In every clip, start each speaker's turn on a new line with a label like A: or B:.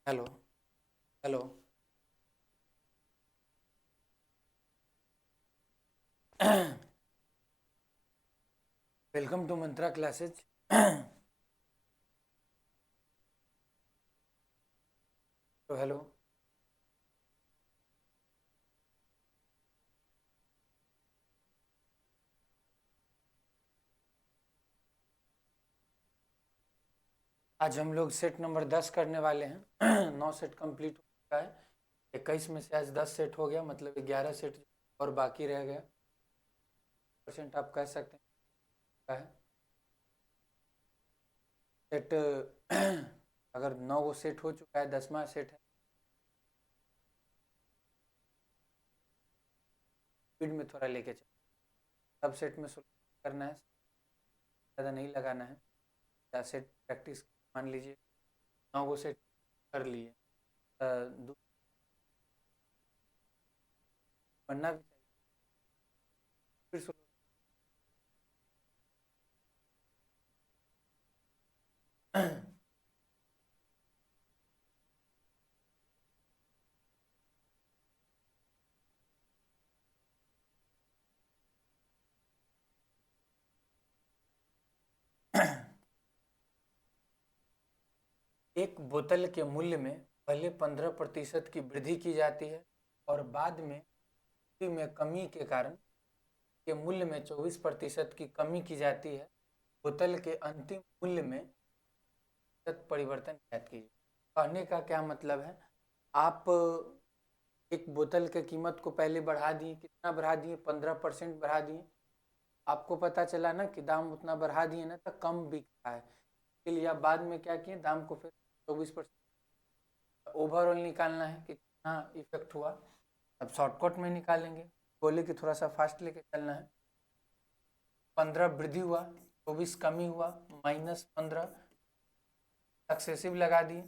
A: Hello. Hello. Welcome to Mantra classes. तो hello. आज हम लोग सेट नंबर 10 करने वाले हैं। 9 सेट कंप्लीट हो चुका है। 21 में से आज 10 सेट हो गया, मतलब 11 सेट और बाकी रह गया। परसेंट आप कह सकते हैं का है सेट। अगर 9 वो सेट हो चुका है, 10वां सेट है। स्पीड में थोड़ा लेके चलो। सब सेट में करना है, ज़्यादा नहीं लगाना है। 10 सेट प्रैक्टिस मान लीजिए 9 वो सेट कर लिए। बनना भी चाहिए फिर। एक बोतल के मूल्य में पहले 15% की वृद्धि की जाती है और बाद में कमी के कारण के मूल्य में 24% की कमी की जाती है। बोतल के अंतिम मूल्य में परिवर्तन ज्ञात कीजिए। कहने का क्या मतलब है, आप एक बोतल के कीमत को पहले बढ़ा दिए, कितना बढ़ा दिए, 15% बढ़ा दिए। आपको पता चला ना कि दाम उतना बढ़ा दिए ना तो कम बिक रहा है, इसलिए आप बाद में क्या किए, दाम को फिर 24% ओवरऑल निकालना है कि कितना इफेक्ट हुआ। अब शॉर्टकट में निकालेंगे, बोले कि थोड़ा सा फास्ट लेके चलना है। 15 वृद्धि हुआ, 24 कमी हुआ, -15 सक्सेसिव लगा दिए।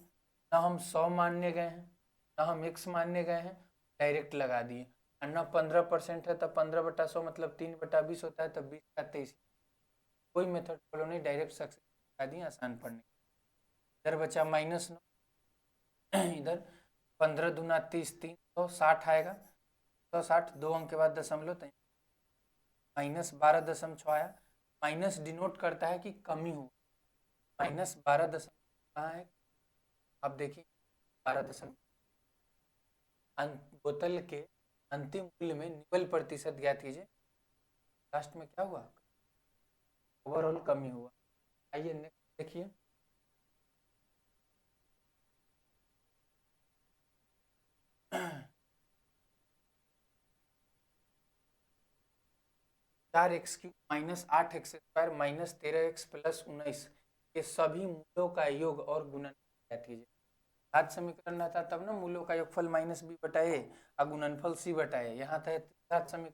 A: ना हम 100 मानने गए हैं, ना हम x मानने गए हैं, डायरेक्ट लगा दिए। और ना 15% है तब 15/100 मतलब 3/20 होता है, तब 20 का 23। कोई मेथड फॉलो नहीं, डायरेक्ट सक्सेस लगा दिए, आसान पढ़ने। इधर बचा -9, इधर 15 दूना 30, 360 आएगा। 160 दो अंक के बाद दशमलव तो -12.6 आया। माइनस डिनोट करता है कि कमी हो। -12 कहाँ है, आप देखिए 12। बोतल के अंतिम मूल्य में निवल प्रतिशत ज्ञात कीजिए। लास्ट में क्या हुआ, ओवरऑल कमी हुआ। आइए नेक्स्ट देखिए। चार एक्स क्यूब -8x² -13x+19 ये सभी मूलों का योग और गुणन ज्ञात कीजिए। घात समीकरण रहता तब ना, मूलों का योगफल -b/a और गुणनफल c/a। यहाँ तक घात समीकरण,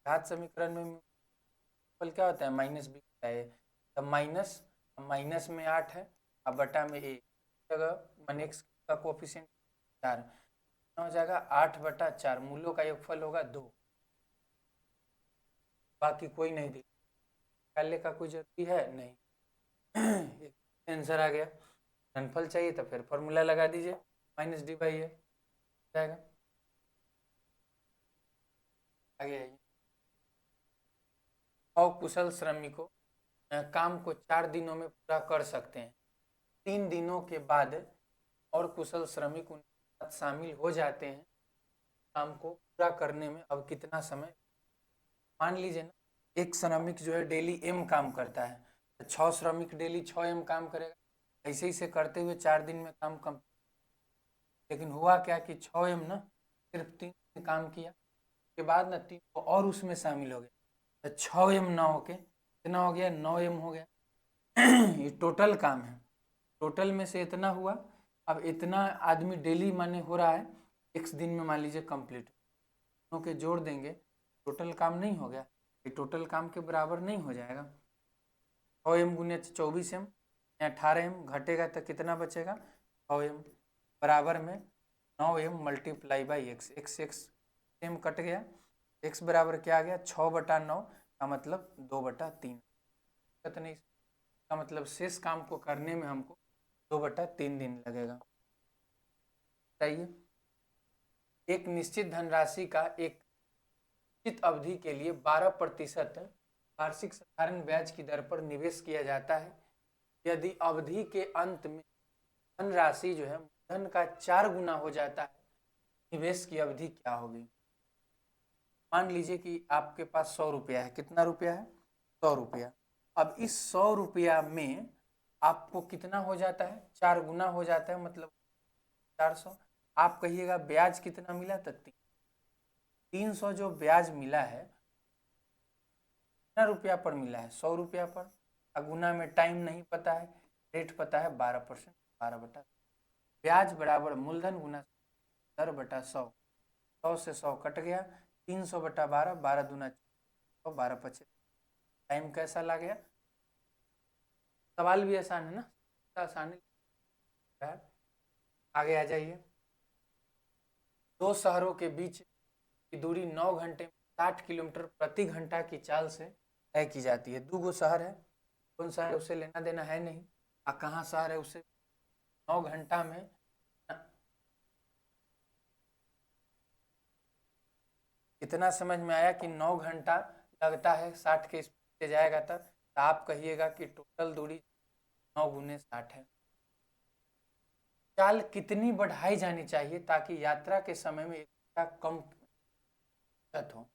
A: घात समीकरण में योगफल क्या होता है, -b/a। तब माइनस, माइनस में 8 है, अब बटा में a जगह मन एक्स का कोफिशिएंट 4 हो जाएगा। 8/4 मूलों का योगफल होगा 2। बाकी कोई नहीं दिखा, निकालने का कोई जरूरी है नहीं। आंसर आ गया। घनफल चाहिए तो फिर फॉर्मूला लगा दीजिए, -d/a जाएगा। आगे आइए। अकुशल श्रमिकों काम को 4 दिनों में पूरा कर सकते हैं। 3 दिनों के बाद और कुशल श्रमिक उनके साथ शामिल हो जाते हैं। काम को पूरा करने में अब कितना समय, मान लीजिए ना एक श्रमिक जो है डेली m काम करता है, तो 6 श्रमिक डेली 6m काम करेगा। ऐसे ही से करते हुए 4 दिन में काम कम। लेकिन हुआ क्या कि 6m ना सिर्फ 3 दिन काम किया, के बाद ना 3 को और उसमें शामिल हो गया, तो 6m ना होके कितना हो गया, 9m हो गया। ये टोटल काम है, टोटल में से इतना हुआ। अब इतना आदमी डेली माने हो रहा है, x दिन में मान लीजिए कंप्लीट, दोनों के जोड़ देंगे, टोटल काम नहीं हो गया, ये टोटल काम के बराबर नहीं हो जाएगा। 6m गुने 24m, 18m घटेगा तो कितना बचेगा, 6m बराबर में 9m multiply by x. X m cut गया, x बराबर क्या आ गया, 6/9 का मतलब 2/3। नहीं, का मतलब शेष काम को करने में हमको 2/3 दिन लगेगा। चाहिए। एक निश्चित धनराशि का एक निश्चित अवधि के लिए 12% वार्षिक साधारण ब्याज की दर पर निवेश किया जाता है। यदि अवधि के अंत में धनराशि जो है धन का 4 गुना हो जाता है, निवेश की अवधि क्या होगी? मान लीजिए कि आपके पास 100 रुपया है। कितना रुपया है? 100 रुपया। अब इस 100 रुपया में आपको कितना हो जाता है? 4 गुना हो जाता है, मतलब 400। आप कहिएगा ब्याज कितना मिला? तो 300 जो ब्याज मिला है कितना रुपया पर मिला है? 100 रुपया पर। गुना में टाइम नहीं पता है, रेट पता है 12%, 12/100। ब्याज बराबर मूलधन गुना दर बटा 100। 100 से 100 कट गया, 300/12, 12 दूना 12/25। टाइम कैसा ला गया? सवाल भी आसान है ना, आसान है। आगे आ जाइए। दो शहरों के बीच की दूरी 9 घंटे में 60 किलोमीटर प्रति घंटा की चाल से तय की जाती है। 2 शहर है, कौन सा है उसे लेना देना है नहीं, कहाँ शहर है उसे 9 घंटा में इतना समझ में आया कि 9 घंटा लगता है 60 के स्पीड से जाएगा तब, तो आप कहिएगा कि टोटल दूरी 9 गुने 60 है। चाल कितनी बढ़ाई जानी चाहिए ताकि यात्रा के समय में 1 घंटा कम हो?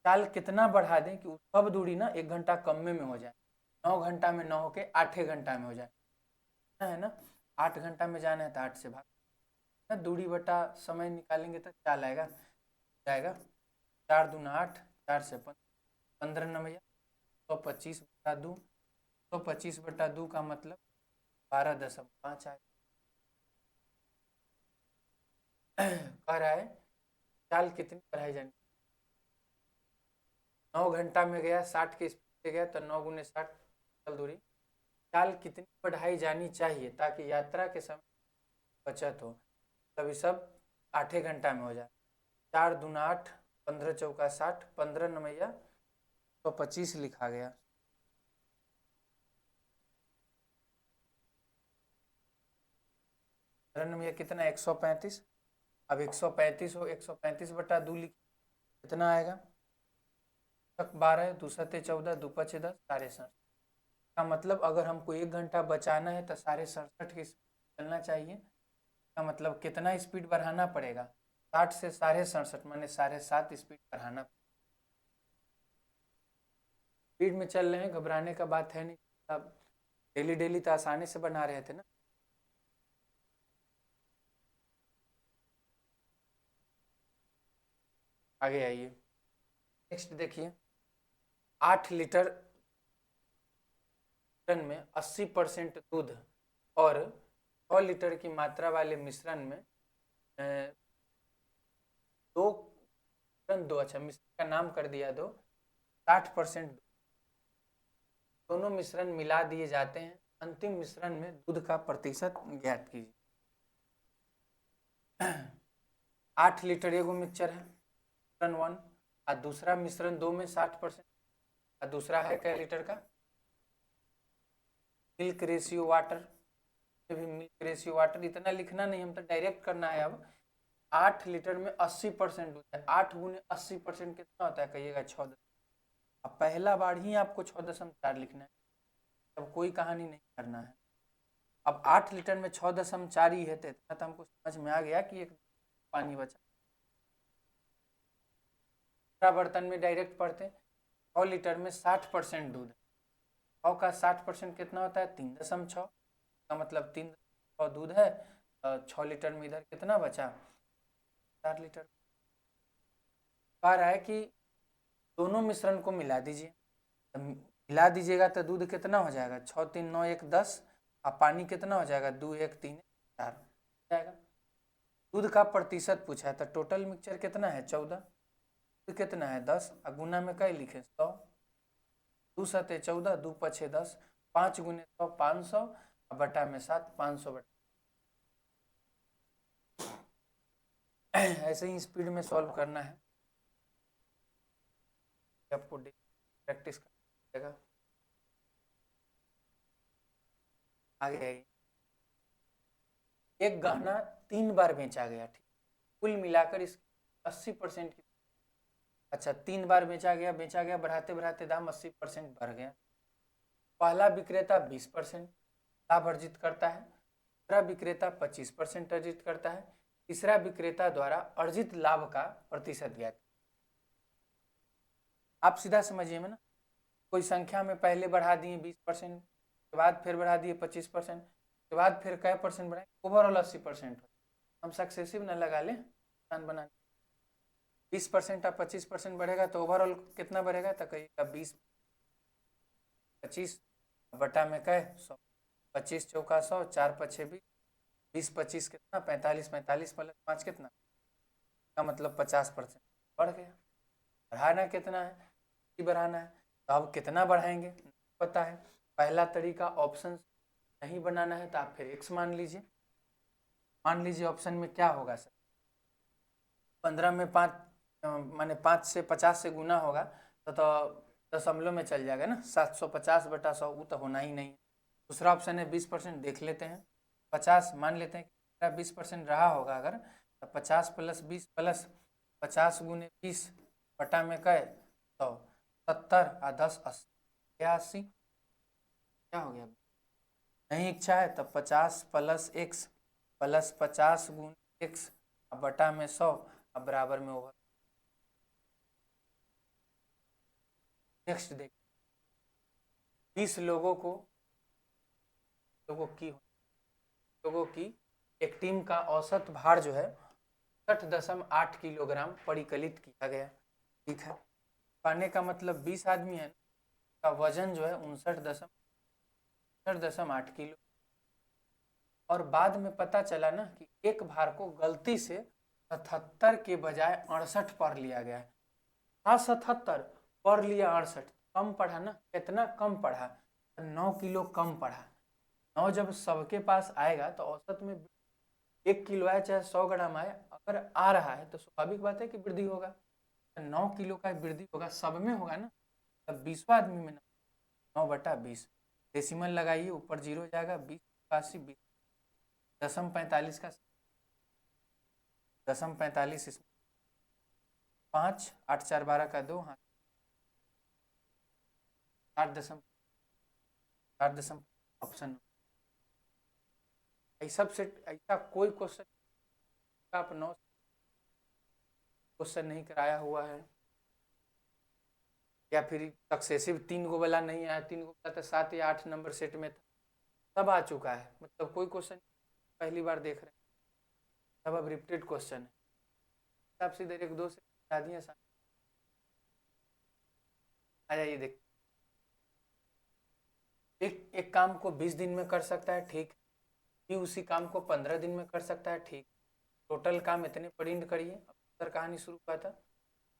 A: चाल कितना बढ़ा दें कि सब दूरी ना 1 घंटा कम में हो जाए? 9 घंटा में 9 होके 8 घंटा में हो जाए, है ना। 8 घंटा में जाना है तो 8 से भाग, दूरी बटा समय निकालेंगे तो चाल आएगा, जाएगा 4 दूना 8, 4 से 15 नमैया 125/2। 125/2 का मतलब 12.5 आए। कह रहा है चाल कितनी बढ़ाई जानी? 9 घंटा में गया, 60 के स्पीड से गया तो 9 गुने 60 चल दूरी। चाल कितनी बढ़ाई जानी चाहिए ताकि यात्रा के समय बचत हो? तभी सब 8 घंटा में हो जाए। 4 दूना 8, 15 चौका 60, 15 नमैया 125 लिखा गया। नमैया कितना? 135। अब 135 हो, 135/2 लिख, कितना आएगा? 12, 2 सते 14, 2 पचे 10, 67। का मतलब अगर हमको 1 घंटा बचाना है तो 67.5 की स्पीड चलना चाहिए। का मतलब कितना स्पीड बढ़ाना पड़ेगा? 60 से 67.5 माने 7.5 स्पीड बढ़ाना। स्पीड में चल रहे हैं, घबराने का बात है नहीं। अब डेली डेली तो आसानी से बना रहे थे ना। आगे आइए, नेक्स्ट देखिए। 8 लीटर में 80% दूध और 100 लीटर की मात्रा वाले मिश्रण में दो अच्छा मिश्रण का नाम कर दिया 60% दोनों मिश्रण मिला दिए जाते हैं। अंतिम मिश्रण में दूध का प्रतिशत ज्ञात कीजिए। 8 लीटर एगो मिक्सचर है, मिश्रण 1, और दूसरा मिश्रण 2 में 60%, और दूसरा है क्या लीटर का? मिल्क रेशियो वाटर, भी मिल्क रेशियो वाटर इतना लिखना नहीं, हम तो डायरेक्ट करना है। अब 8 लीटर में 80% दूध है, 8 गुने 80% कितना होता है? कहिएगा 6। अब पहला बार ही आपको 6.4 लिखना है, तब कोई कहानी नहीं करना है। अब 8 लीटर में 6.4 ही है, तो इतना तो हमको समझ में आ गया कि एक पानी बचा। बर्तन में डायरेक्ट पढ़ते हैं। 100 लीटर में 60% दूध है, 100 का 60% कितना होता है? 3.6 का मतलब 3 दूध है, 6 लीटर में इधर कितना बचा? 4 लीटर। कह रहा है कि दोनों मिश्रण को मिला दीजिए। मिला दीजिएगा तो दूध कितना हो जाएगा? 6 3 9 1 10, और पानी कितना हो जाएगा? 2 1 3 4 जाएगा। दूध का प्रतिशत पूछा है तो टोटल मिक्सचर कितना है? 14। दूध कितना है? 10, और गुना में कई लिखे? 100। 2 सते 14, 2 पछे 10, 5 गुने 100 500, और बटा में 7, 500/। ऐसे ही स्पीड में सॉल्व करना है, आपको प्रैक्टिस करना। आगे एक गहना 3 बार बेचा गया, ठीक, कुल मिलाकर इस 80% की, अच्छा 3 बार बेचा गया, बढ़ाते बढ़ाते दाम 80% बढ़ गया। पहला विक्रेता 20% लाभ अर्जित करता है, दूसरा विक्रेता 25% अर्जित करता है, तीसरा विक्रेता द्वारा अर्जित लाभ का प्रतिशत ज्ञात। आप सीधा समझिए में ना, कोई संख्या में पहले बढ़ा दिए 20%, के बाद फिर बढ़ा दिए 25%, के बाद फिर कै परसेंट बढ़ाए, ओवरऑल 80%। हम सक्सेसिव न लगा लें बनाने, 20% या 25% बढ़ेगा तो ओवरऑल कितना बढ़ेगा, तो कहिएगा 20, 25 बटा में कै 100, 25 चौका 100, 4 पछे 20, 20 25 कितना 45, 45 प्लस 5 कितना का मतलब 50% बढ़ गया। बढ़ाना कितना है, बढ़ाना है, तो अब कितना बढ़ाएंगे पता है। पहला तरीका ऑप्शन नहीं बनाना है तो आप फिर x मान लीजिए। मान लीजिए ऑप्शन में क्या होगा सर, 15 में 5 माने 5 से 50 से गुना होगा तो दशमलव में चल जाएगा ना, 750 बटा 100, वो तो होना ही नहीं। दूसरा ऑप्शन है 20%, देख लेते हैं, 50 मान लेते हैं कि 20% रहा होगा अगर, तो 50 प्लस 20 प्लस 50 गुने 20 बटा में कै 100, 70 और 10 80, क्या हो गया, नहीं इच्छा है तो 50 प्लस x प्लस 50 गुने x बटा में 100 अब बराबर में ओवर। नेक्स्ट देख, 20 लोगों की एक टीम का औसत भार जो है 60.8 किलोग्राम परिकलित किया गया, ठीक है। पाने का मतलब 20 आदमी है का वजन जो है 59.8 किलो, और बाद में पता चला ना कि एक भार को गलती से 77 के बजाय 68 पर लिया गया है। हाँ 77 पर लिया 68, कम पढ़ा ना, कितना कम पढ़ा, 9 किलो कम पढ़ा। 9 जब सबके पास आएगा तो औसत में 1 किलो आए चाहे 100 ग्राम आए, अगर आ रहा है तो स्वाभाविक बात है कि वृद्धि होगा, 9 किलो का वृद्धि होगा, सब में होगा ना। तब 20वां आदमी में 9 बटा 20, डेसिमल लगाइए ऊपर 0 हो जाएगा, 20 80 20, दशम 45 का दशम 45 इसमें 5 8 4 12 का 2, हाँ 8 ऑप्शन। ऐसा सेट, ऐसा कोई क्वेश्चन आप 9 क्वेश्चन नहीं कराया हुआ है, या फिर सक्सेसिव 3 गो वाला नहीं आया, 3 गो वाला तो 7 या 8 नंबर सेट में था, सब आ चुका है, मतलब कोई क्वेश्चन पहली बार देख रहे हैं, सब अब रिपीटेड क्वेश्चन है। आप सीधे 1 2 से बता दिए, आ जाइए देख, एक काम को 20 दिन में कर सकता है, ठीक, भी उसी काम को 15 दिन में कर सकता है, ठीक, टोटल काम इतने प्रिंट करिए। अब सर कहानी शुरू हुआ था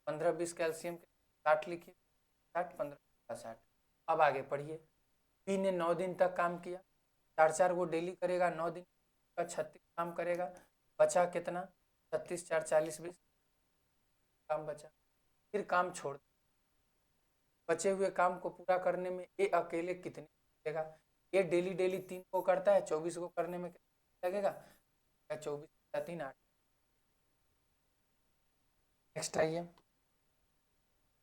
A: 15 20 कैल्शियम के 60 लिखिए, 60 15 60, अब आगे पढ़िए। पी ने 9 दिन तक काम किया, 4 गो डेली करेगा, 9 दिन का 36 काम करेगा, बचा कितना 36 4 40 20 काम बचा, फिर काम छोड़, बचे हुए काम को पूरा करने में ये अकेले कितने लगेगा, ये डेली डेली 3 को करता है, 24 को करने में कितना लगेगा, 24 3 8। नेक्स्ट आइए,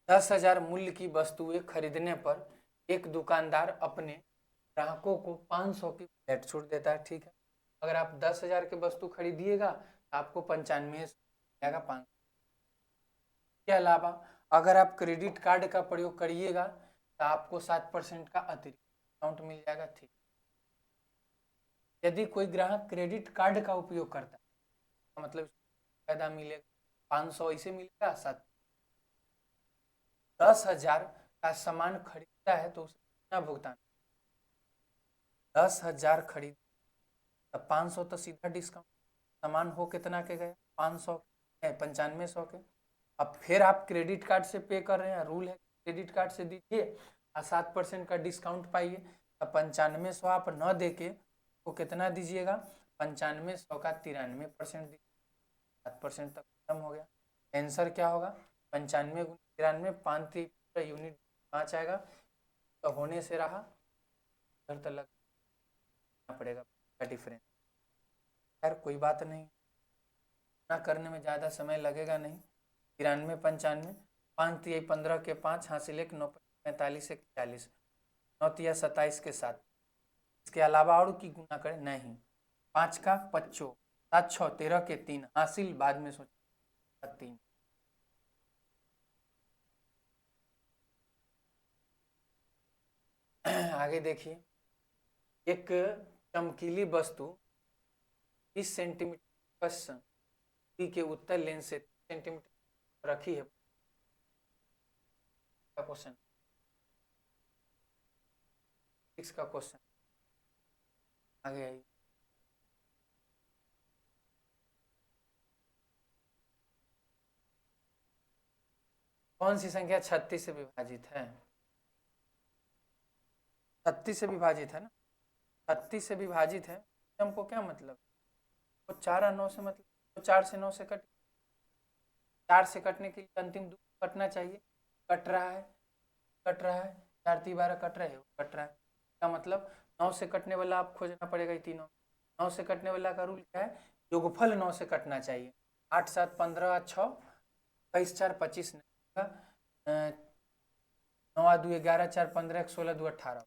A: 10,000 मूल्य की वस्तुएं खरीदने पर एक दुकानदार अपने ग्राहकों को 500 की फ्लैट छूट देता है, ठीक है। अगर आप 10,000 की वस्तु खरीदिएगा तो आपको 95 जाएगा 500 के अलावा अगर आप क्रेडिट कार्ड का प्रयोग करिएगा तो आपको 7% का अतिरिक्त डिस्काउंट मिल जाएगा, ठीक। यदि कोई ग्राहक क्रेडिट कार्ड का उपयोग करता है मतलब फायदा मिलेगा 500 इसे मिलेगा, 10,000 का सामान खरीदता है तो उसे कितना भुगतान, 10,000 खरीद तो 500 तो सीधा डिस्काउंट, सामान हो कितना के गया 500 9500 के। अब फिर आप क्रेडिट कार्ड से पे कर रहे हैं, रूल है क्रेडिट कार्ड से दीजिए और 7% का डिस्काउंट पाइए, तो 9500 आप न दे के वो कितना दीजिएगा, 9500 का 93% दीजिए, 7% तक खत्म हो गया। आंसर क्या होगा, 95 गुना 93, 5 यूनिट 5 आएगा, तो होने से रहा, उधर तो लगना पड़ेगा डिफरेंस। खैर कोई बात नहीं, ना करने में ज़्यादा समय लगेगा नहीं। 93 95 5 तिया 15 के 5 हासिल 1 9 45 1 40 9 तिया 27 के 7। इसके अलावा और की गुना करें नहीं, 5 का 25 7 6 13 के 3 हासिल बाद में सोचा 3। आगे देखिए, एक चमकीली वस्तु 30 सेंटीमीटर कस के उत्तर लेंस से 30 सेंटीमीटर रखी है। क्वेश्चन 6 का क्वेश्चन आगे आइए। कौन सी संख्या 36 से विभाजित है? 36 से विभाजित है ना, 36 से विभाजित है। हमको क्या मतलब, तो 4 और 9 से मतलब, तो 4 से 9 से 4 से कटने के लिए अंतिम 2 कटना चाहिए। कट रहा है, कट रहा है, 4 3 12 कट रहे हो, कट रहा है। का मतलब 9 से कटने वाला आप खोजना पड़ेगा ये तीनों। 9 से कटने वाला का रूल क्या है, योगफल 9 से कटना चाहिए। 8 7 15 6 22 4 25 9 2 11 4 15 1 16 2 18।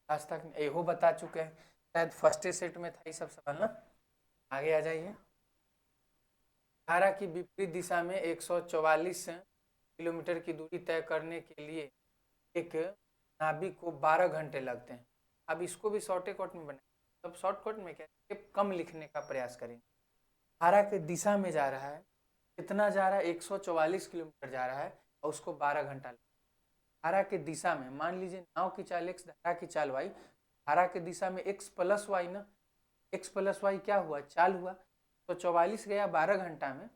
A: आज तक एहो बता चुके हैं, शायद फर्स्ट सेट में था ये सब सवाल ना। आगे आ जाइए। धारा की विपरीत दिशा में 144 किलोमीटर की दूरी तय करने के लिए एक नाभिक को 12 घंटे लगते हैं। अब इसको भी शॉर्टकट में बनाए, तब शॉर्टकट में क्या कम लिखने का प्रयास करेंगे। धारा के दिशा में जा रहा है, कितना जा रहा है, 144 किलोमीटर जा रहा है और उसको 12 घंटा। धारा के दिशा में मान लीजिए नाव की चाल x, धारा की चाल y। धारा के दिशा में x प्लस वाई ना, x प्लस वाई क्या हुआ, चाल हुआ। तो 44 गया 12 घंटा में,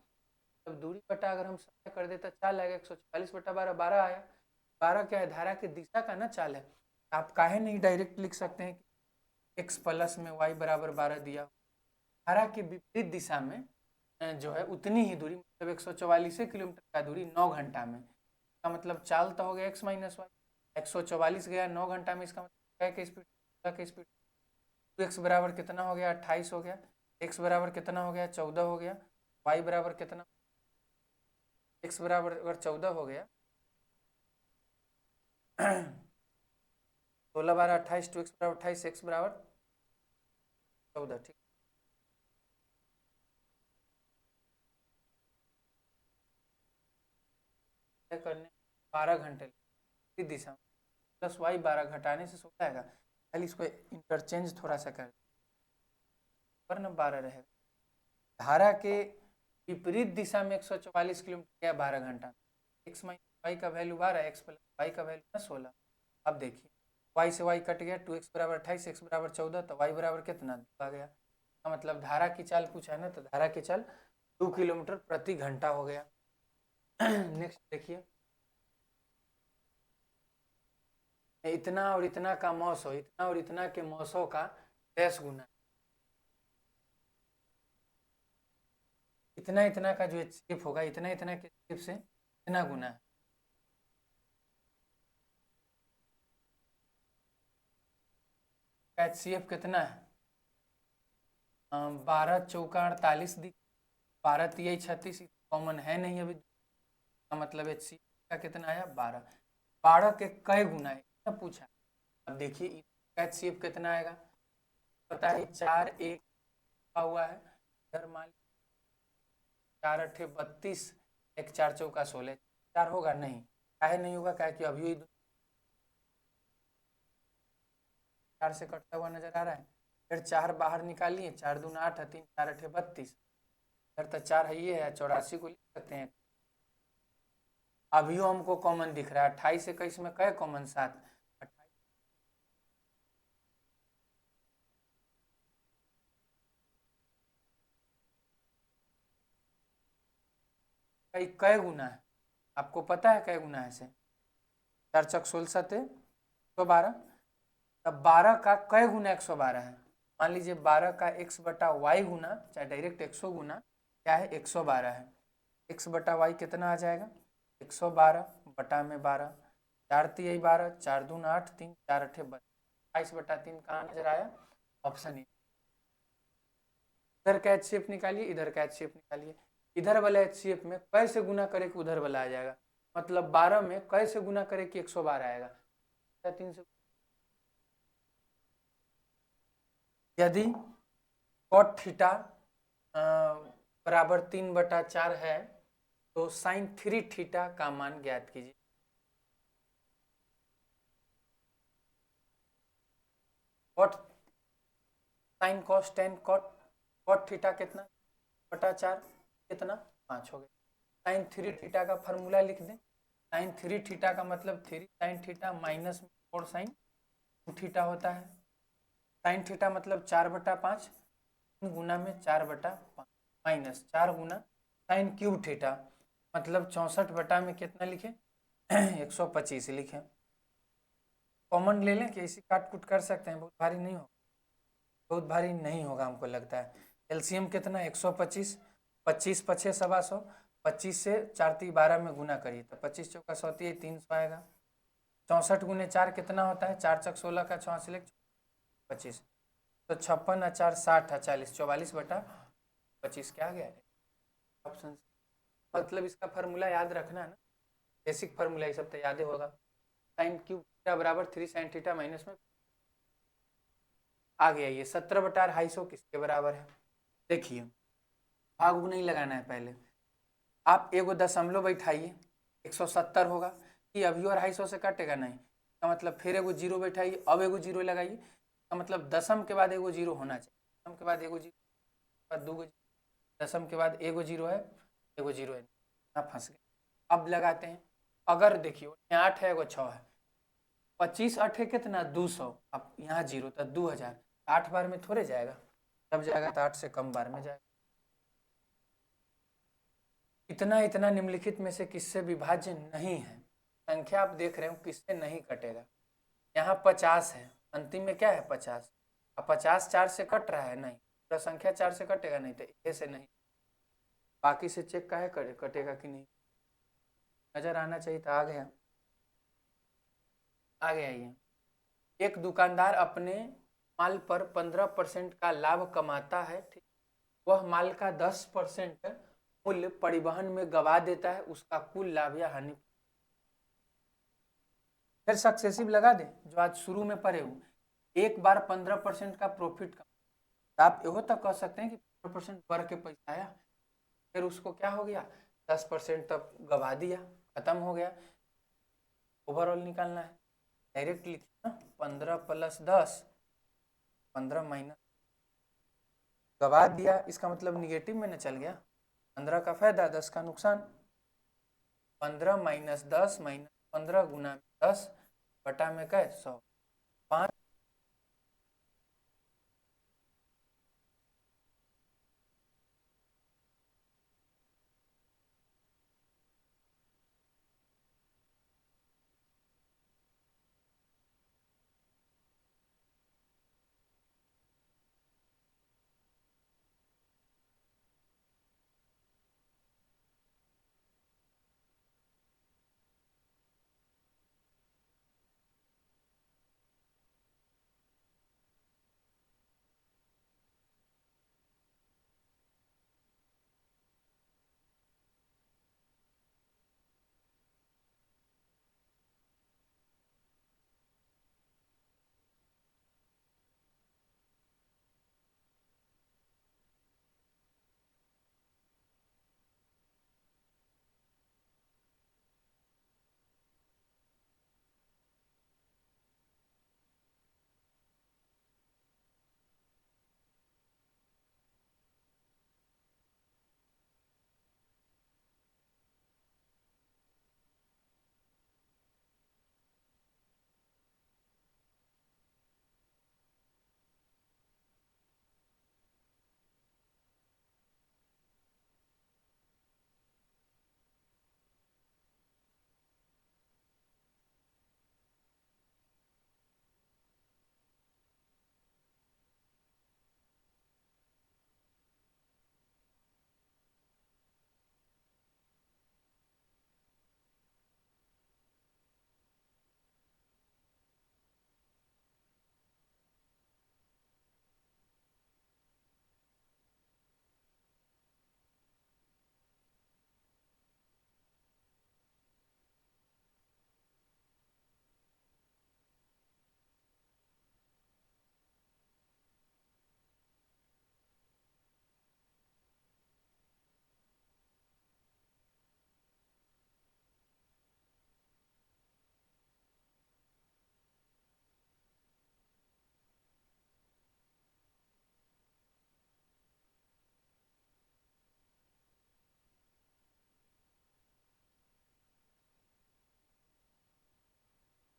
A: तब दूरी बटा अगर हम समय कर देता चाल आएगा 144 बटा 12 12 आया। 12 क्या है, धारा के दिशा का ना चाल है। आप काहे नहीं डायरेक्ट लिख सकते हैं कि x प्लस में y बराबर 12 दिया। धारा के विपरीत दिशा में जो है उतनी ही दूरी, मतलब 144 किलोमीटर का दूरी 9 घंटा में। का मतलब चाल तो हो गया x माइनस वाई, 144 गया 9 घंटा में, इसका मतलब क्या स्पीड 2x बराबर कितना हो गया 28 हो गया, x बराबर कितना हो गया 14 हो गया, y बराबर कितना, x बराबर अगर 14 हो गया 16 12 28, 2x बराबर 28, x बराबर 14। ठीक, करने 12 घंटे दिशा प्लस वाई 12 घटाने से 16 आएगा। खाली इसको इंटरचेंज थोड़ा सा कर पर ना 12 रहेगा। धारा के विपरीत दिशा में 144 किलोमीटर गया 12 घंटा। एक्स माइनस वाई का वैल्यू 12, एक्स प्लस वाई का वैल्यू ना 16। अब देखिए वाई से वाई कट गया, 2x बराबर 28, x बराबर 14, तो वाई बराबर कितना आ गया। का मतलब धारा की चाल पूछा है ना, तो धारा की चाल 2 किलोमीटर प्रति घंटा हो गया। नेक्स्ट देखिए, इतना और इतना का मौसो, इतना और इतना के मौसों का 10 गुना, इतना इतना का जो एचसीएफ होगा, इतना इतना के एचसीएफ से इतना गुना है। एचसीएफ कितना है, 12 चौका 48 दी, 12 तिया 36, कॉमन है नहीं अभी, का मतलब एचसीएफ का कितना आया 12। 12 के कई गुना है इतना पूछा। अब देखिए एचसीएफ कितना आएगा, पता है 4 1 हुआ है इधर, मान 4 8 32, 1 4 चौका 16, 4 होगा नहीं, काहे नहीं होगा, क्या कि अभी 4 से कटता हुआ नजर आ रहा है। फिर 4 बाहर निकालिए, 4 दूना 8 3 4 8 32, इधर तो 4 है, ये है 84 को लिख सकते हैं। अभी हमको कॉमन दिख रहा है 28 21 में कहे कॉमन 7, कै गुना है, आपको पता है कै गुना है से, 4 चक 16 112, तब 12 का कै गुना 112 है। मान लीजिए 12 का x बटा वाई गुना, चाहे डायरेक्ट 100 गुना क्या है 112 है। x बटा वाई कितना आ जाएगा 112 बटा में 12, 4 3 12, 4 दूना 8 3 4 8 22, 28 बटा 3 कहाँ नजर आया, ऑप्शन ए। इधर का HCF निकालिए, इधर का HCF निकालिए। इधर वाला HCF में कैसे गुना करे कि उधर वाला आ जाएगा, मतलब 12 में कैसे गुना करे कि 112 आएगा। 300 यदि कॉट थीटा बराबर 3/4 है तो साइन 3 थीटा का मान ज्ञात कीजिए। Cot sine cos tan cot theta कितना बटा 4 कितना 5 हो गया। साइन 3 थीटा का फॉर्मूला लिख दें। साइन 3 थीटा का मतलब 3 sine theta minus 4 sine 2 theta होता है। साइन थीटा मतलब 4/5 गुना में 4/5 माइनस 4 गुना साइन क्यूब थीटा मतलब 64 में कितना लिखे 125 लिखे। कॉमन ले लें कि इसी काट कुट कर सकते हैं, बहुत भारी नहीं होगा, बहुत भारी नहीं होगा हमको लगता है। एलसीएम कितना 125, 25 पछे 125, 25 से 4 × 12 में गुना करिए तो 25 चौका 100 300 आएगा। 64 गुने 4 कितना होता है 4 चक 16 का 26 तो 56 4 60 40 44/25 क्या आ गया ऑप्शन। मतलब इसका फार्मूला याद रखना है ना, बेसिक फार्मूला ये सब तो याद ही होगा। साइन क्यूब थीटा बराबर 3 साइन थीटा माइनस में आ गया। ये 17/250 किसके बराबर है। देखिए भाग नहीं लगाना है, पहले आप एगो दशमलव बैठाइए 170 होगा कि अभी और 250 से कटेगा नहीं का मतलब फिर एगो जीरो बैठाइए, अब एगो जीरो लगाइए का मतलब दशम के बाद एगो जीरो होना चाहिए। दशम के बाद एगो जीरो, बाद दो दशम के बाद एगो जीरो है, एगो जीरो है, ना फंस गए। अब लगाते हैं, अगर देखिए 8 है एगो 6 है, 25 8 है कितना 200, अब यहाँ जीरो तो 2000, 8 बार में थोड़े जाएगा, जब जाएगा तो 8 से कम बार में जाएगा। इतना निम्नलिखित में से किससे विभाज्य नहीं है। संख्या आप देख रहे हो किससे नहीं कटेगा। यहाँ 50 है, अंतिम में क्या है 50, अब 50 4 से कट रहा है नहीं, पूरा संख्या 4 से कटेगा नहीं तो ए से नहीं, बाकी से चेक काहे करे कटेगा कि नहीं, नजर आना चाहिए। तो आ गया ये। एक दुकानदार अपने माल पर 15% का लाभ कमाता है, ठीक, वह माल का 10% मूल्य परिवहन में गवा देता है, उसका कुल लाभ या हानि। फिर सक्सेसिव लगा दे जो आज शुरू में पढ़े हो। एक बार 15% का प्रॉफिट का तो आप यो तक कह सकते हैं कि 15% बढ़ के पैसा आया, फिर उसको क्या हो गया 10% तक गवा दिया, खत्म हो गया। ओवरऑल निकालना है, डायरेक्ट लिखिए ना 15 + 10, 15 माइनस गवा दिया, इसका मतलब निगेटिव में न चल गया। 15 का फायदा 10 का नुकसान, 15 माइनस 10 माइनस 15 गुना 10 बटा में क्या 100, 5।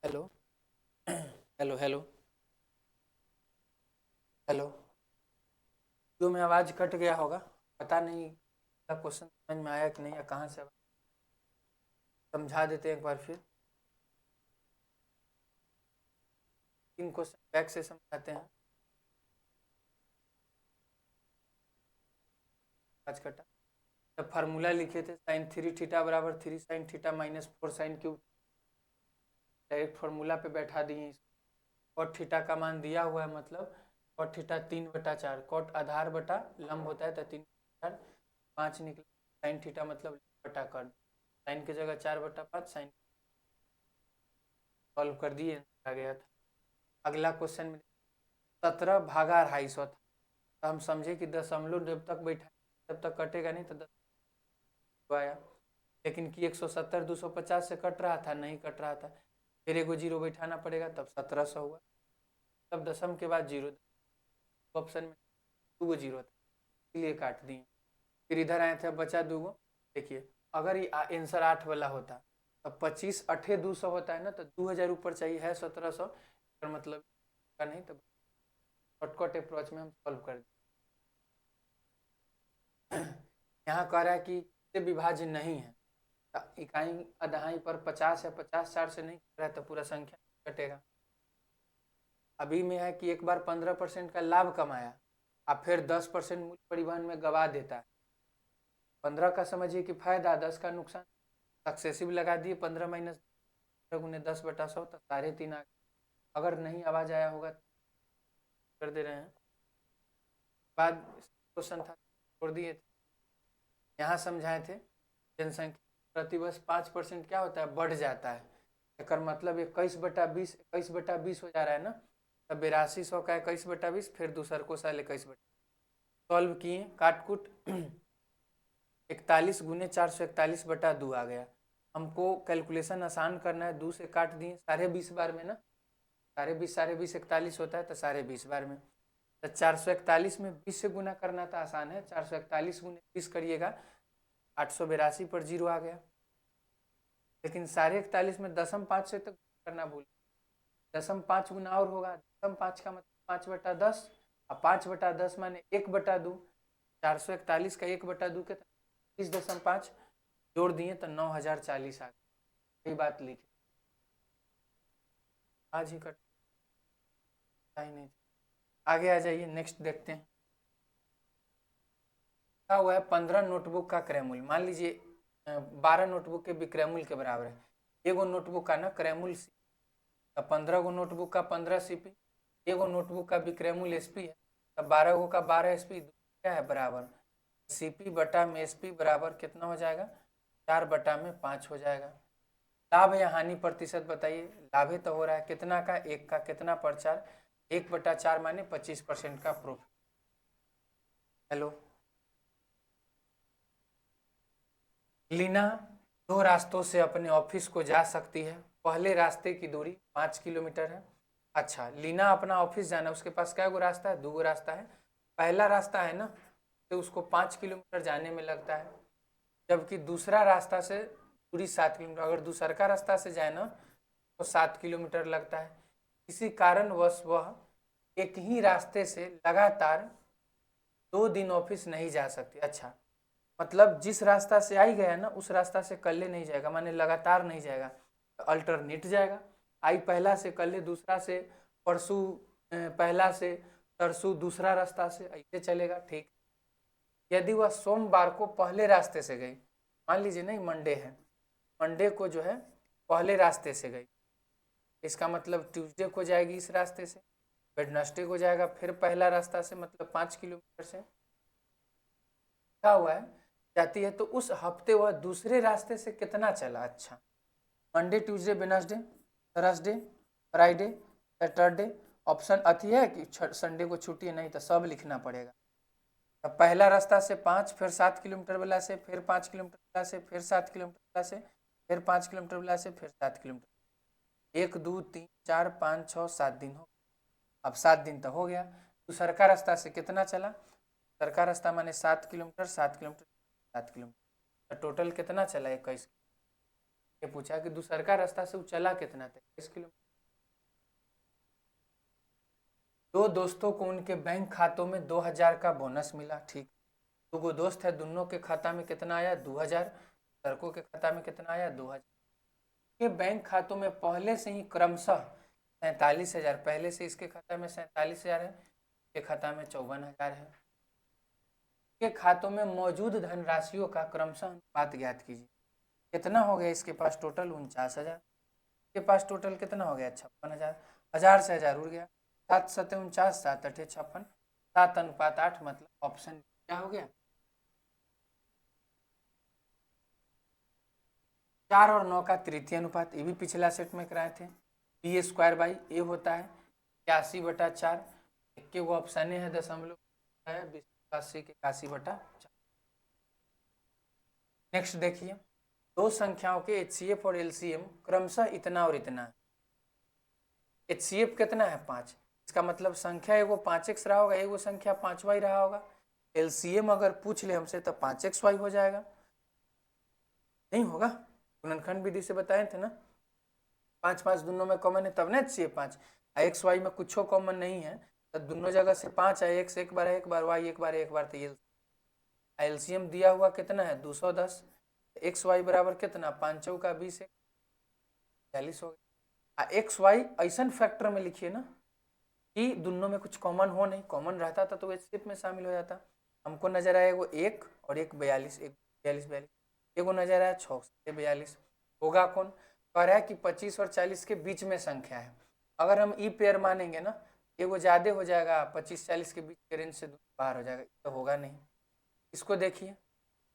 A: Hello hello hello hello. जो में आवाज़ कट गया होगा, पता नहीं क्वेश्चन समझ में आया कि नहीं, या कहाँ से समझा देते हैं एक बार फिर। तीन क्वेश्चन बैक से समझाते हैं। आज कटा तब फार्मूला लिखे थे साइन 3 थीटा बराबर 3 sin theta minus 4 sin cube. Direct formula पे बैठा दिए। कॉट थीटा का मान दिया हुआ है, मतलब कॉट थीटा 3/4, कॉट आधार बटा लंब होता है तो 3/4, 5 निकला। साइन थीटा मतलब बटा कट, साइन की जगह 4/5 साइन। सॉल्व कर दिए, आ गया था। अगला क्वेश्चन में 17 भागा 250 था, तो हम समझे कि दशमलव जब तक बैठा तब तक कटेगा नहीं, तो 10 आया। लेकिन कि 170 250 से कट रहा था, नहीं कट रहा था, फिर एगो जीरो बैठाना पड़ेगा, तब 1700 हुआ। तब दशम के बाद जीरो, ऑप्शन में 2 जीरो था, इसलिए काट दिए। फिर इधर आए थे, बचा 2। देखिए अगर ये आंसर 8 वाला होता तो 25 8 200 होता है ना, तो 2000 ऊपर चाहिए, है 1700, पर मतलब का नहीं, तो शॉर्टकट अप्रोच में हम सॉल्व कर दिए। यहाँ कह रहा है कि विभाज्य नहीं है, इकाई अदहाई पर 50 या 50 4 से नहीं कर रहा है, तो पूरा संख्या कटेगा। अभी में है कि एक बार 15% का लाभ कमाया, अब फिर 10% मूल्य परिवहन में गवा देता है। 15 का समझिए कि फायदा, 10 का नुकसान। सक्सेसिव लगा दिए, 15 माइनस 10/100 तो 3.5 आ गया। अगर नहीं आवाज आया होगा कर दे रहे हैं। बाद क्वेश्चन था, छोड़ दिए थे। यहाँ समझाए थे जनसंख्या प्रतिवर्ष 5% क्या होता है, बढ़ जाता है। एक मतलब 21/20, 21/20 हो जा रहा है ना, तब 8200 का 21/20, फिर दूसर को साल 21/। सॉल्व किए, काटकुट 41 गुने 441/2 आ गया। हमको कैलकुलेशन आसान करना है, 2 से काट दिए, 20.5 बार में ना, 20.5 41 होता है, तो 20.5 बार में। तो 441 में 20 से गुना करना था, आसान है, 441 गुने 20 करिएगा, 882 पर जीरो आ गया। लेकिन 41.5 में दशम 5 से तो करना भूल, दशम 5 गुना और होगा, दशम 5 का मतलब 5/10, और 5/10 माने 1/2, 441 का 1/2 के 30.5 जोड़ दिए तो 9040 आ गई। यही बात लिखी, आज ही कट ही नहीं। आगे आ जाइए, नेक्स्ट देखते हैं। क्या हुआ है, 15 नोटबुक का क्रय मूल्य, मान लीजिए 12 नोटबुक के विक्रय मूल्य के बराबर है। एगो नोटबुक का ना क्रय मूल्य, तो 15 गो नोटबुक का 15 सीपी, एगो नोटबुक का विक्रय मूल्य एसपी है, तब 12 गो का 12 एसपी क्या है बराबर, सीपी बटा में एसपी बराबर कितना हो जाएगा, 4/5 हो जाएगा। लाभ या हानि प्रतिशत बताइए, लाभ तो हो रहा है कितना का, 1 का, कितना पर 4, 1/4 माने 25% का प्रॉफिट। हेलो, लीना 2 रास्तों से अपने ऑफिस को जा सकती है। पहले रास्ते की दूरी 5 किलोमीटर है। अच्छा, लीना अपना ऑफिस जाना, उसके पास क्या गो रास्ता है, 2 गो रास्ता है। पहला रास्ता है ना, तो उसको 5 किलोमीटर जाने में लगता है, जबकि दूसरा रास्ता से दूरी 7 किलोमीटर। अगर दूसर का रास्ता से जाए ना तो 7 किलोमीटर लगता है। किसी कारणवश वह एक ही रास्ते से लगातार 2 दिन ऑफिस नहीं जा सकती। अच्छा, मतलब जिस रास्ता से आई गया ना, उस रास्ता से कल नहीं जाएगा, माने लगातार नहीं जाएगा, अल्टरनेट जाएगा। आई पहला से, कल दूसरा से, परसों पहला से, तरसों दूसरा रास्ता से, ऐसे चलेगा। ठीक, यदि वह सोमवार को पहले रास्ते से गई, मान लीजिए नहीं मंडे है, मंडे को जो है पहले रास्ते से गई, इसका मतलब ट्यूसडे को जाएगी इस रास्ते से, वेडनेसडे को जाएगा फिर पहला रास्ता से, मतलब 5 किलोमीटर से क्या हुआ है जाती है, तो उस हफ्ते वह दूसरे रास्ते से कितना चला। अच्छा, Monday Tuesday Wednesday Thursday Friday Saturday, option अति है कि संडे को छुट्टी है, नहीं तो सब लिखना पड़ेगा। अब पहला रास्ता से 5, फिर 7 किलोमीटर वाला से, फिर 5 किलोमीटर वाला से, फिर 7 किलोमीटर वाला से, फिर 5 किलोमीटर वाला से, फिर 7 किलोमीटर, 1 2 3 4 5 6 7 दिन हो। अब 7 दिन तो हो गया। तो सरका रास्ता से कितना चला, सरका रास्ता माने 7 किलोमीटर 7 किलोमीटर 7 किलोमीटर, तो टोटल कितना चला, 21। ये पूछा कि दूसरका रास्ता से वो चला कितना था, 23 किलोमीटर। दो दोस्तों को उनके बैंक खातों में 2000 का बोनस मिला, ठीक। दो दोस्त है, दोनों के खाता में कितना आया, 2000। लड़कों के खाता में कितना आया, 2000। के बैंक खातों में पहले से ही क्रमशः 47,000, पहले से इसके खाता में 47,000 है, इसके खाता में 54,000 है। के खातों में मौजूद धनराशियों का क्रमशः अनुपात ज्ञात कीजिए। कितना हो गया इसके पास टोटल, 49,000। इसके पास टोटल कितना हो गया, 56,000। 1000 से 1000 उड़ गया, 7 7 49, 7 8 56, 7:8, मतलब ऑप्शन क्या हो गया। 4 और 9 का तृतीय अनुपात, ये भी पिछला सेट में कराए थे। बी स्क्वायर बाई ए होता है 81/4, इक्के वो ऑप्शन है दशमलव है 81/4। नेक्स्ट देखिए, दो संख्याओं के एचसीएफ और एलसीएम क्रमशः इतना और इतना है। एचसीएफ कितना है, 5, इसका मतलब संख्या एगो 5x रहा होगा, एगो संख्या 5y रहा होगा। एलसीएम अगर पूछ ले हमसे तो 5xy हो जाएगा, नहीं होगा, गुणनखंड विधि से बताए थे ना, 5 5 दोनों में कॉमन है तब ना एचसीएफ 5। एक्स वाई में कुछ कॉमन नहीं है तो दोनों जगह से 5 है, एक्स एक बार है, एक बार वाई एक बार है, एक बार, तो ये एलसीएम दिया हुआ कितना है 210। एक्स वाई बराबर कितना, 5 चौका 20 40 हो गया। एक्स वाई ऐसा फैक्टर में लिखिए ना कि दोनों में कुछ कॉमन हो नहीं, कॉमन रहता था तो एचसीएफ में शामिल हो जाता। हमको नजर आया वो 1 और 1 42, 1 42 42, एगो नजर आया 6 से 42, होगा कौन। कह रहा है कि 25 और 40 के बीच में संख्या है। अगर हम ई पेयर मानेंगे ना, एगो ज़्यादा हो जाएगा, 25 40 के बीच के रेंज से बाहर हो जाएगा, तो होगा नहीं। इसको देखिए,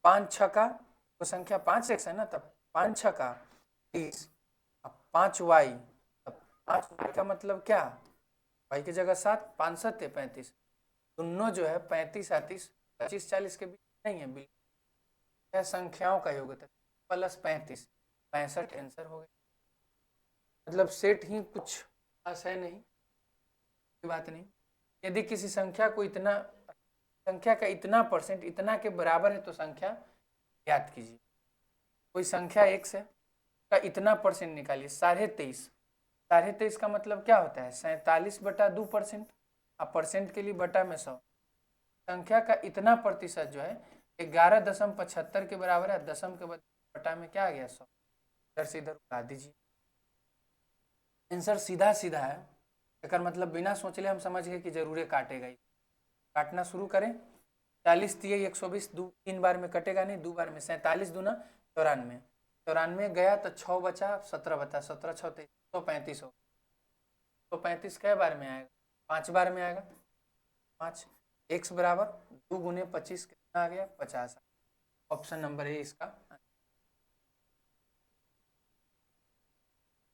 A: 5 6 का वो संख्या 5x है ना, तब 5 6 का 30, अब 5y, तब 5y का मतलब क्या, y की जगह 7, 5 7 35, दोनों जो है 35 38 25 40 के बीच नहीं है, बिल्कुल संख्याओं का योग होता है प्लस 35, 65 आंसर हो गया। मतलब सेट ही कुछ खास है नहीं, कोई बात नहीं। यदि किसी संख्या को इतना, संख्या का इतना परसेंट इतना के बराबर है तो संख्या ज्ञात कीजिए। कोई संख्या x है का इतना परसेंट निकालिए, 23.5, 23.5 का मतलब क्या होता है, 47/2%, अब परसेंट के लिए बटा में 100, संख्या का इतना प्रतिशत जो है 11.75 के बराबर है, दशम के बटा में क्या आ गया 100, इधर से इधर उड़ा दीजिए। आंसर सीधा सीधा है, एक मतलब बिना सोचले हम समझ गए कि जरूर काटेगा ही। काटना शुरू करें, 40 3 120, 3 बार में कटेगा नहीं, 2 बार में, 47 दूना 94, 94 गया तो 6 बचा, 17 बचा, 17 6 135 हो, 135 कै बार में आएगा, 5 बार में आएगा, 5। x बराबर 2 गुने 25 कितना आ गया, 50। ऑप्शन नंबर है इसका।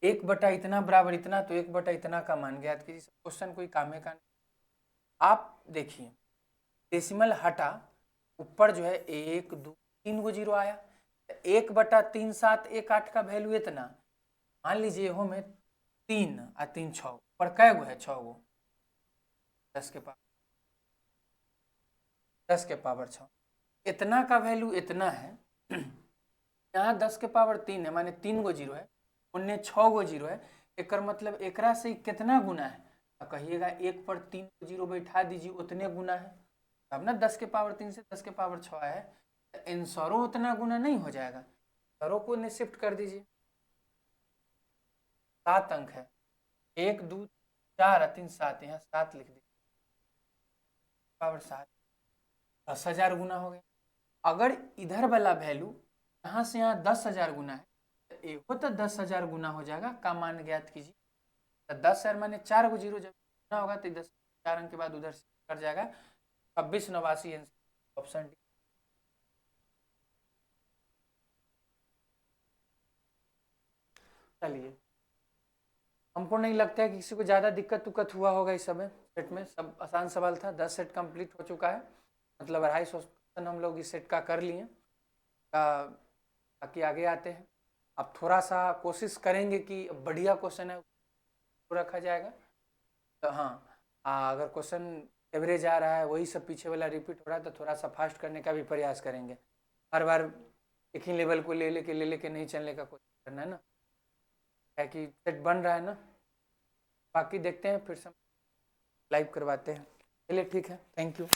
A: 1 बटा इतना बराबर इतना, तो 1 बटा इतना का मान ज्ञात कीजिए। क्वेश्चन कोई काम का नहीं। आप देखिए, डेसिमल हटा, ऊपर जो है 1 2 3 गो जीरो आया, 1/3 7 1 8 का वैल्यू इतना, मान लीजिए हो में 3 और 3 6, पर कै गो है 6 गो, 10 के पावर 6, इतना का वैल्यू इतना है। यहाँ 10 के पावर 3 है, माने 3 गो जीरो है, उनने 6 गो जीरो है, एक मतलब एकरा से कितना गुना है, तो कहिएगा 1 पर 3 जीरो बैठा दीजिए, उतने गुना है, तब ना 10 के पावर 3 से 10 के पावर 6 है, आंसरों उतना गुना नहीं हो जाएगा, आंसरों को शिफ्ट कर दीजिए। 7 अंक है, 1 2 4 3 7, यहाँ 7 लिख दीजिए, पावर 7, 10,000 गुना हो गया। अगर इधर वाला वैल्यू यहाँ से यहाँ 10,000 गुना है, तो 10,000 गुना हो जाएगा, का मान ज्ञात कीजिए। तो 10,000 माने 4 गो जीरो जब गुना होगा तो 10 4 अंक के बाद उधर से कर जाएगा, 2689 ऑप्शन डी। चलिए, हमको नहीं लगता है कि किसी को ज़्यादा दिक्कत उक्कत हुआ होगा इस समय सेट में, सब आसान सवाल था। 10 सेट कंप्लीट हो चुका है, मतलब 250 क्वेश्चन हम लोग इस सेट का कर लिए, ताकि आगे आते हैं। अब थोड़ा सा कोशिश करेंगे कि बढ़िया क्वेश्चन है वो रखा जाएगा, तो हाँ, अगर क्वेश्चन एवरेज आ रहा है, वही सब पीछे वाला रिपीट हो रहा है, तो थोड़ा सा फास्ट करने का भी प्रयास करेंगे। हर बार एक ही लेवल को ले लेके नहीं चलने का कोशिश करना है ना, है कि सेट बन रहा है ना, बाकी देखते हैं फिर से लाइव करवाते हैं। चलिए ठीक है, थैंक यू।